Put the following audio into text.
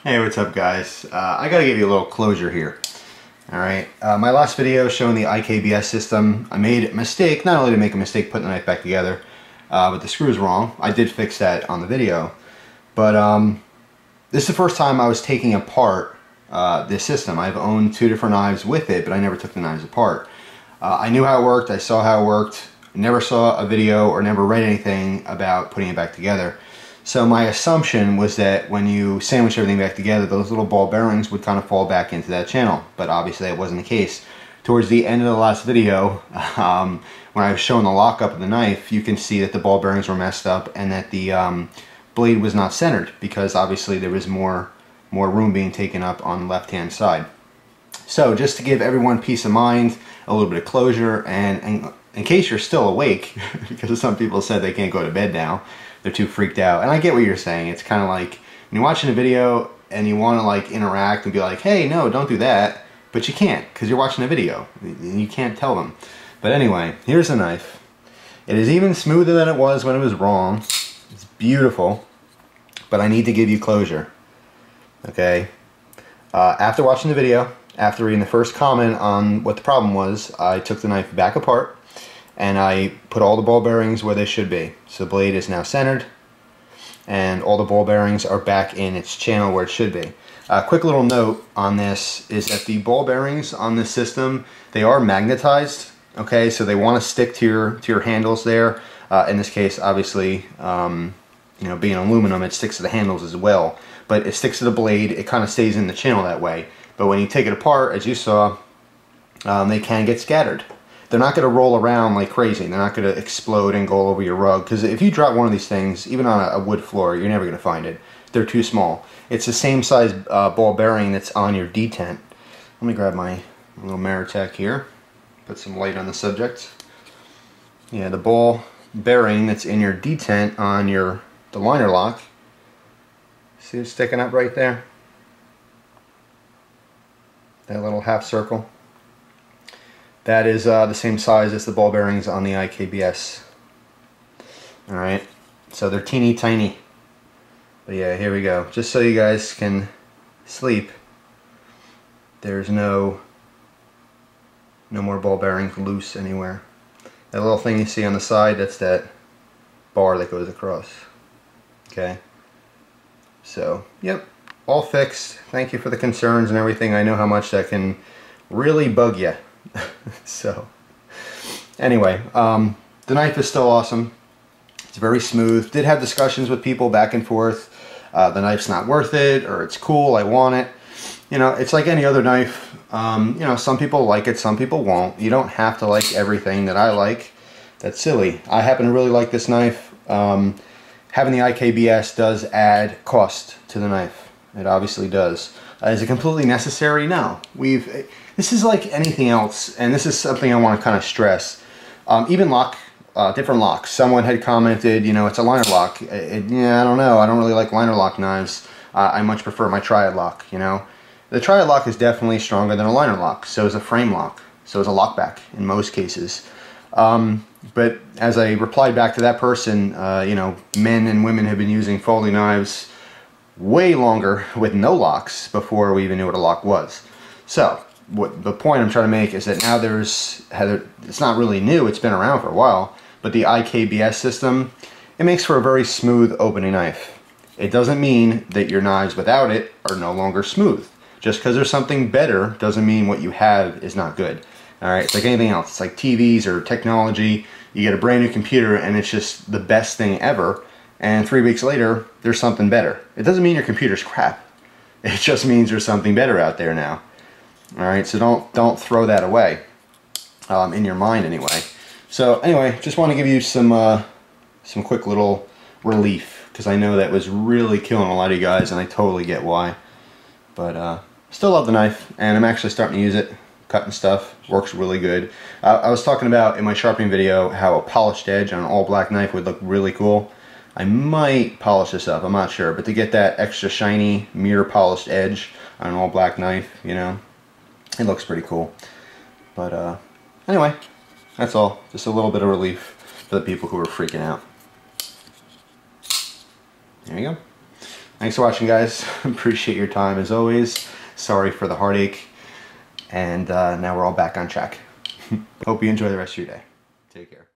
Hey, what's up guys? I gotta give you a little closure here. Alright, my last video showing the IKBS system, I made a mistake. Not only did I make a mistake putting the knife back together, but the screw is wrong. I did fix that on the video. But this is the first time I was taking apart this system. I've owned two different knives with it, but I never took the knives apart. I knew how it worked, I saw how it worked, never saw a video or never read anything about putting it back together. So my assumption was that when you sandwich everything back together, those little ball bearings would kind of fall back into that channel. But obviously that wasn't the case. Towards the end of the last video, when I was showing the lockup of the knife, you can see that the ball bearings were messed up and that the blade was not centered, because obviously there was more room being taken up on the left-hand side. So just to give everyone peace of mind, a little bit of closure, and in case you're still awake, because some people said they can't go to bed now, they're too freaked out. And I get what you're saying. It's kind of like when you're watching a video and you want to like interact and be like, hey, no, don't do that, but you can't because you're watching a video and you can't tell them. But anyway, here's the knife. It is even smoother than it was when it was wrong. It's beautiful, but I need to give you closure. Okay? After watching the video, after reading the first comment on what the problem was, I took the knife back apart and I put all the ball bearings where they should be. So the blade is now centered and all the ball bearings are back in its channel where it should be. A quick little note on this is that the ball bearings on this system, they are magnetized, okay? So they want to stick to your handles there. In this case, obviously, you know, being aluminum, it sticks to the handles as well. But it sticks to the blade, it kind of stays in the channel that way. But when you take it apart, as you saw, they can get scattered. They're not going to roll around like crazy. They're not going to explode and go all over your rug. Because if you drop one of these things, even on a wood floor, you're never going to find it. They're too small. It's the same size ball bearing that's on your detent. Let me grab my little Maritech here. Put some light on the subject. Yeah, the ball bearing that's in your detent on the liner lock. See it sticking up right there? That little half circle. That is the same size as the ball bearings on the IKBS. Alright, so they're teeny tiny. But yeah, here we go. Just so you guys can sleep, there's no more ball bearings loose anywhere. That little thing you see on the side, that's that bar that goes across. Okay? So, yep, all fixed. Thank you for the concerns and everything. I know how much that can really bug you. So, anyway, the knife is still awesome. It's very smooth. Did have discussions with people back and forth. The knife's not worth it, or it's cool, I want it. You know, it's like any other knife. You know, some people like it, some people won't. You don't have to like everything that I like. That's silly. I happen to really like this knife. Having the IKBS does add cost to the knife. It obviously does. Is it completely necessary? No. This is like anything else, and this is something I want to kind of stress. Even different locks. Someone had commented, you know, it's a liner lock. Yeah, I don't know. I don't really like liner lock knives. I much prefer my triad lock, you know. The triad lock is definitely stronger than a liner lock. So is a frame lock. So is a lockback in most cases. But as I replied back to that person, you know, men and women have been using folding knives way longer with no locks before we even knew what a lock was. So the point I'm trying to make is that now it's not really new, it's been around for a while, but the IKBS system, it makes for a very smooth opening knife. It doesn't mean that your knives without it are no longer smooth. Just because there's something better doesn't mean what you have is not good. Alright, it's like anything else. It's like TVs or technology. You get a brand new computer and it's just the best thing ever, and 3 weeks later there's something better. It doesn't mean your computer's crap. It just means there's something better out there now. Alright, so don't throw that away, in your mind anyway. So anyway, just want to give you some quick little relief, because I know that was really killing a lot of you guys, and I totally get why. But still love the knife, and I'm actually starting to use it, cutting stuff. Works really good. I was talking about in my sharpening video how a polished edge on an all black knife would look really cool. I might polish this up, I'm not sure, but to get that extra shiny mirror polished edge on an all black knife, you know, it looks pretty cool. But anyway, that's all. Just a little bit of relief for the people who are freaking out. There you go. Thanks for watching, guys. Appreciate your time as always. Sorry for the heartache. And now we're all back on track. Hope you enjoy the rest of your day. Take care.